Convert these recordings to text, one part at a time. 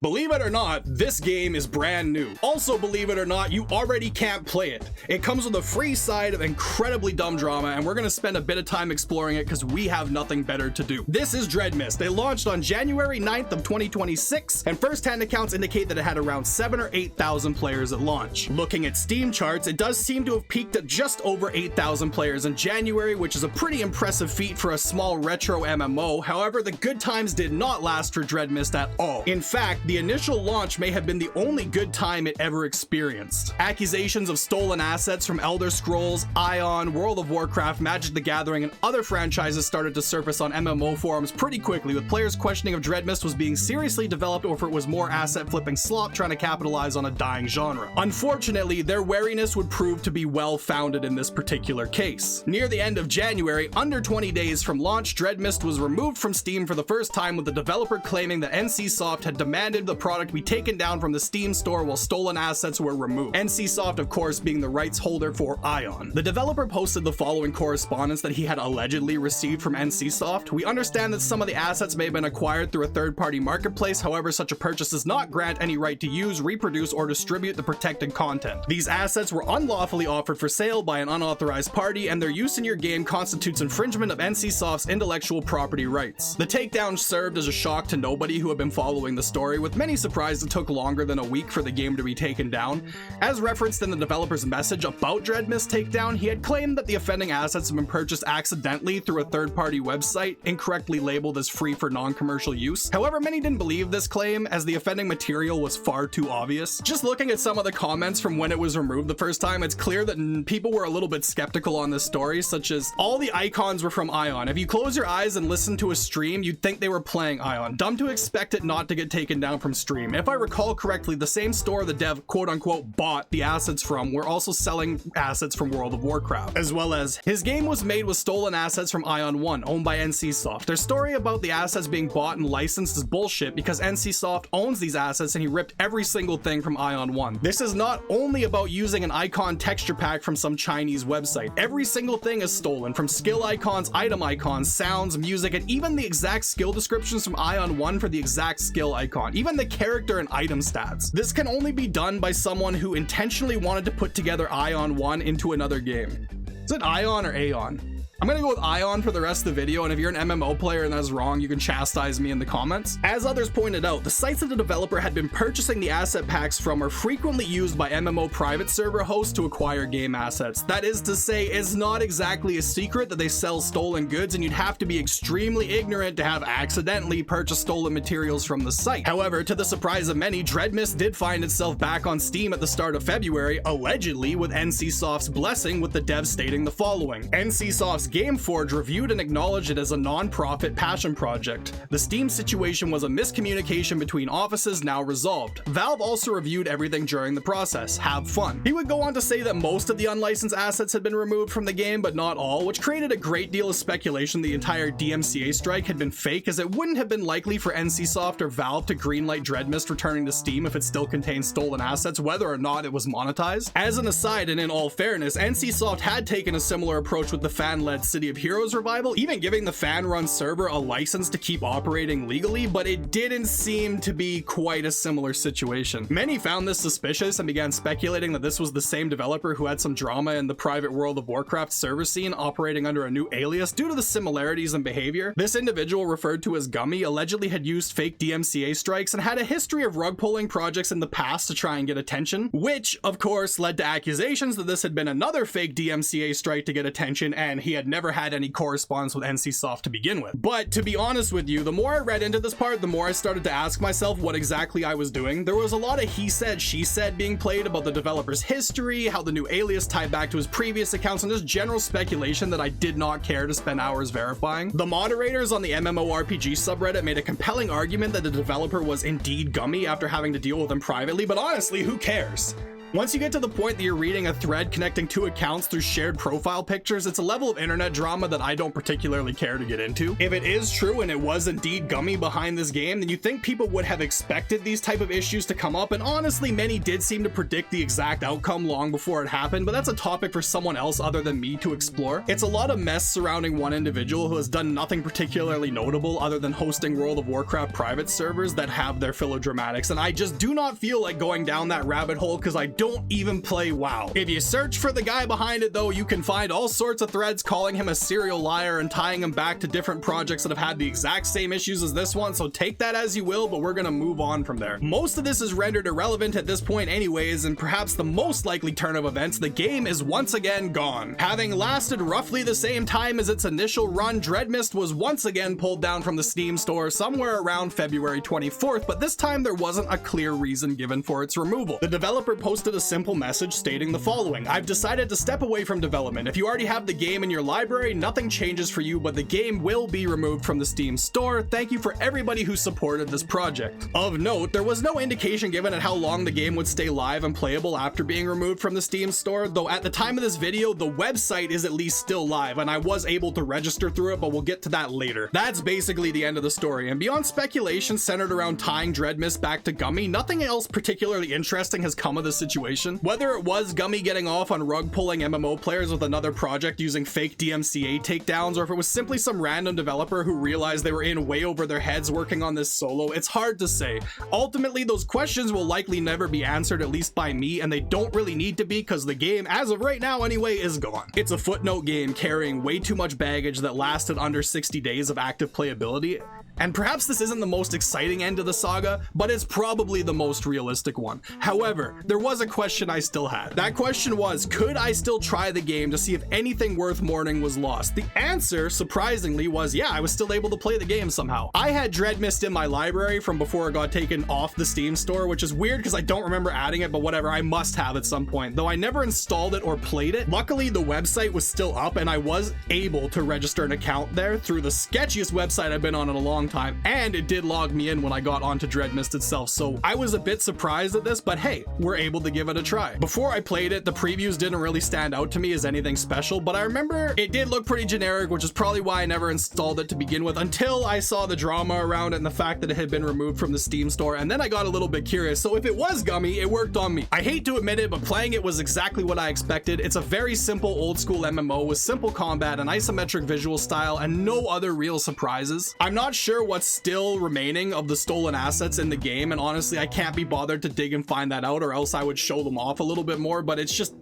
Believe it or not, this game is brand new. Also, believe it or not, you already can't play it. It comes with a free side of incredibly dumb drama, and we're gonna spend a bit of time exploring it because we have nothing better to do. This is Dreadmyst. It launched on January 9th of 2026, and first-hand accounts indicate that it had around 7,000 or 8,000 players at launch. Looking at Steam charts, it does seem to have peaked at just over 8,000 players in January, which is a pretty impressive feat for a small retro MMO. However, the good times did not last for Dreadmyst at all. In fact, the initial launch may have been the only good time it ever experienced. Accusations of stolen assets from Elder Scrolls, Ion, World of Warcraft, Magic the Gathering, and other franchises started to surface on MMO forums pretty quickly, with players questioning if Dreadmyst was being seriously developed or if it was more asset-flipping slop trying to capitalize on a dying genre. Unfortunately, their wariness would prove to be well-founded in this particular case. Near the end of January, under 20 days from launch, Dreadmyst was removed from Steam for the first time, with the developer claiming that NCSoft had demanded the product be taken down from the Steam store while stolen assets were removed. NCSoft, of course, being the rights holder for Ion. The developer posted the following correspondence that he had allegedly received from NCSoft. "We understand that some of the assets may have been acquired through a third-party marketplace. However, such a purchase does not grant any right to use, reproduce, or distribute the protected content. These assets were unlawfully offered for sale by an unauthorized party, and their use in your game constitutes infringement of NCSoft's intellectual property rights." The takedown served as a shock to nobody who had been following the story, with many surprised it took longer than a week for the game to be taken down. As referenced in the developer's message about Dreadmyst takedown, he had claimed that the offending assets had been purchased accidentally through a third-party website, incorrectly labeled as free for non-commercial use. However, many didn't believe this claim, as the offending material was far too obvious. Just looking at some of the comments from when it was removed the first time, it's clear that people were a little bit skeptical on this story, such as, all the icons were from Ion. If you close your eyes and listen to a stream, you'd think they were playing Ion. Dumb to expect it not to get taken down from Stream. If I recall correctly, the same store the dev quote-unquote bought the assets from were also selling assets from World of Warcraft, as well as his game was made with stolen assets from Ion 1, owned by NCSoft. Their story about the assets being bought and licensed is bullshit because NCSoft owns these assets and he ripped every single thing from Ion 1. This is not only about using an icon texture pack from some Chinese website. Every single thing is stolen, from skill icons, item icons, sounds, music, and even the exact skill descriptions from Ion 1 for the exact skill icon, even the character and item stats. This can only be done by someone who intentionally wanted to put together Ion 1 into another game. Is it Ion or Aeon? I'm gonna go with Ion for the rest of the video, and if you're an MMO player and that's wrong, you can chastise me in the comments. As others pointed out, the sites that the developer had been purchasing the asset packs from are frequently used by MMO private server hosts to acquire game assets. That is to say, it's not exactly a secret that they sell stolen goods, and you'd have to be extremely ignorant to have accidentally purchased stolen materials from the site. However, to the surprise of many, Dreadmyst did find itself back on Steam at the start of February, allegedly with NCSoft's blessing, with the devs stating the following. NCSoft's Gameforge reviewed and acknowledged it as a non-profit passion project. The Steam situation was a miscommunication between offices, now resolved. Valve also reviewed everything during the process. Have fun. He would go on to say that most of the unlicensed assets had been removed from the game, but not all, which created a great deal of speculation the entire DMCA strike had been fake, as it wouldn't have been likely for NCSoft or Valve to greenlight Dreadmyst returning to Steam if it still contained stolen assets, whether or not it was monetized. As an aside, and in all fairness, NCSoft had taken a similar approach with the fan-led City of Heroes revival, even giving the fan-run server a license to keep operating legally, but it didn't seem to be quite a similar situation. Many found this suspicious and began speculating that this was the same developer who had some drama in the private World of Warcraft server scene, operating under a new alias due to the similarities in behavior. This individual, referred to as Gummy, allegedly had used fake DMCA strikes and had a history of rug-pulling projects in the past to try and get attention, which of course led to accusations that this had been another fake DMCA strike to get attention, and he had never had any correspondence with NCSoft to begin with. But to be honest with you, the more I read into this part, the more I started to ask myself what exactly I was doing. There was a lot of he said, she said being played about the developer's history, how the new alias tied back to his previous accounts, and just general speculation that I did not care to spend hours verifying. The moderators on the MMORPG subreddit made a compelling argument that the developer was indeed Gummy after having to deal with him privately, but honestly, who cares? Once you get to the point that you're reading a thread connecting two accounts through shared profile pictures, it's a level of internet drama that I don't particularly care to get into. If it is true and it was indeed Gummy behind this game, then you think people would have expected these type of issues to come up, and honestly many did seem to predict the exact outcome long before it happened, but that's a topic for someone else other than me to explore. It's a lot of mess surrounding one individual who has done nothing particularly notable other than hosting World of Warcraft private servers that have their philodramatics, and I just do not feel like going down that rabbit hole because I don't even play WoW. If you search for the guy behind it though, you can find all sorts of threads calling him a serial liar and tying him back to different projects that have had the exact same issues as this one, so take that as you will, but we're gonna move on from there. Most of this is rendered irrelevant at this point anyways, and perhaps the most likely turn of events, the game is once again gone. Having lasted roughly the same time as its initial run, Dreadmyst was once again pulled down from the Steam store somewhere around February 24th, but this time there wasn't a clear reason given for its removal. The developer posted a simple message stating the following: "I've decided to step away from development. If you already have the game in your library, nothing changes for you, but the game will be removed from the Steam store. Thank you for everybody who supported this project." Of note, there was no indication given at how long the game would stay live and playable after being removed from the Steam store, though at the time of this video, the website is at least still live, and I was able to register through it, but we'll get to that later. That's basically the end of the story, and beyond speculation centered around tying Dreadmyst back to Gummy, nothing else particularly interesting has come of the situation. Whether it was Gummy getting off on rug pulling MMO players with another project using fake DMCA takedowns, or if it was simply some random developer who realized they were in way over their heads working on this solo, it's hard to say. Ultimately, those questions will likely never be answered, at least by me, and they don't really need to be because the game, as of right now anyway, is gone. It's a footnote game carrying way too much baggage that lasted under 60 days of active playability. And perhaps this isn't the most exciting end of the saga, but it's probably the most realistic one. However, there was a question I still had. That question was, could I still try the game to see if anything worth mourning was lost? The answer, surprisingly, was yeah, I was still able to play the game somehow. I had Dreadmyst in my library from before it got taken off the Steam store, which is weird because I don't remember adding it, but whatever, I must have at some point. Though I never installed it or played it, luckily the website was still up and I was able to register an account there through the sketchiest website I've been on in a long time, and it did log me in when I got onto Dreadmyst itself, so I was a bit surprised at this, but hey, we're able to give it a try. Before I played it, the previews didn't really stand out to me as anything special, but I remember it did look pretty generic, which is probably why I never installed it to begin with until I saw the drama around it and the fact that it had been removed from the Steam store, and then I got a little bit curious. So if it was Gummy, it worked on me. I hate to admit it, but playing it was exactly what I expected. It's a very simple old school MMO with simple combat, an isometric visual style, and no other real surprises. I'm not sure what's still remaining of the stolen assets in the game, and honestly I can't be bothered to dig and find that out, or else I would show them off a little bit more, but it's just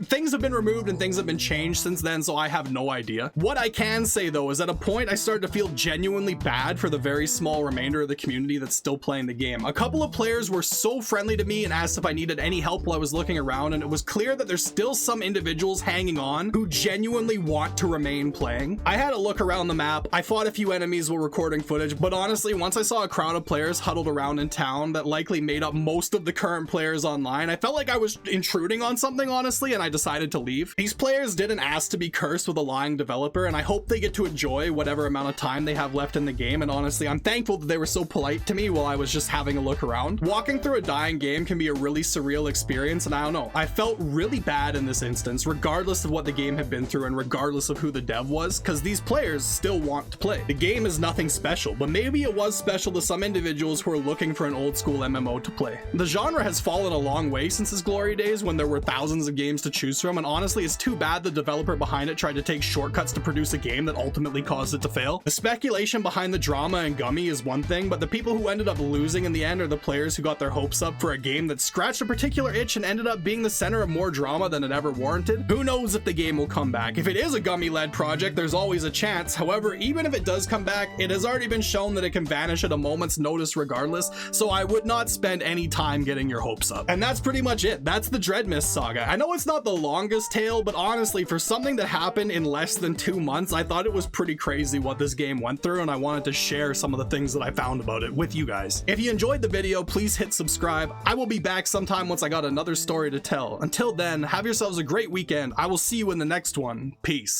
things have been removed and things have been changed since then, so I have no idea. What I can say though is at a point I started to feel genuinely bad for the very small remainder of the community that's still playing the game. A couple of players were so friendly to me and asked if I needed any help while I was looking around, and it was clear that there's still some individuals hanging on who genuinely want to remain playing. I had a look around the map, I fought a few enemies while recording footage, but honestly once I saw a crowd of players huddled around in town that likely made up most of the current players online, I felt like I was intruding on something honestly, and I decided to leave. These players didn't ask to be cursed with a lying developer, and I hope they get to enjoy whatever amount of time they have left in the game, and honestly I'm thankful that they were so polite to me while I was just having a look around. Walking through a dying game can be a really surreal experience, and I don't know, I felt really bad in this instance regardless of what the game had been through and regardless of who the dev was, because these players still want to play. The game is nothing special, but maybe it was special to some individuals who are looking for an old school MMO to play. The genre has fallen a long way since its glory days when there were thousands of games to choose from, and honestly it's too bad the developer behind it tried to take shortcuts to produce a game that ultimately caused it to fail. The speculation behind the drama and Gummy is one thing, but the people who ended up losing in the end are the players who got their hopes up for a game that scratched a particular itch and ended up being the center of more drama than it ever warranted. Who knows if the game will come back? If it is a Gummy-led project, there's always a chance. However, even if it does come back, it has already been shown that it can vanish at a moment's notice regardless, so I would not spend any time getting your hopes up. And that's pretty much it. That's the Dreadmyst saga. I know it's not the longest tale, but honestly, for something that happened in less than 2 months, I thought it was pretty crazy what this game went through, and I wanted to share some of the things that I found about it with you guys. If you enjoyed the video, please hit subscribe. I will be back sometime once I got another story to tell. Until then, have yourselves a great weekend. I will see you in the next one. Peace.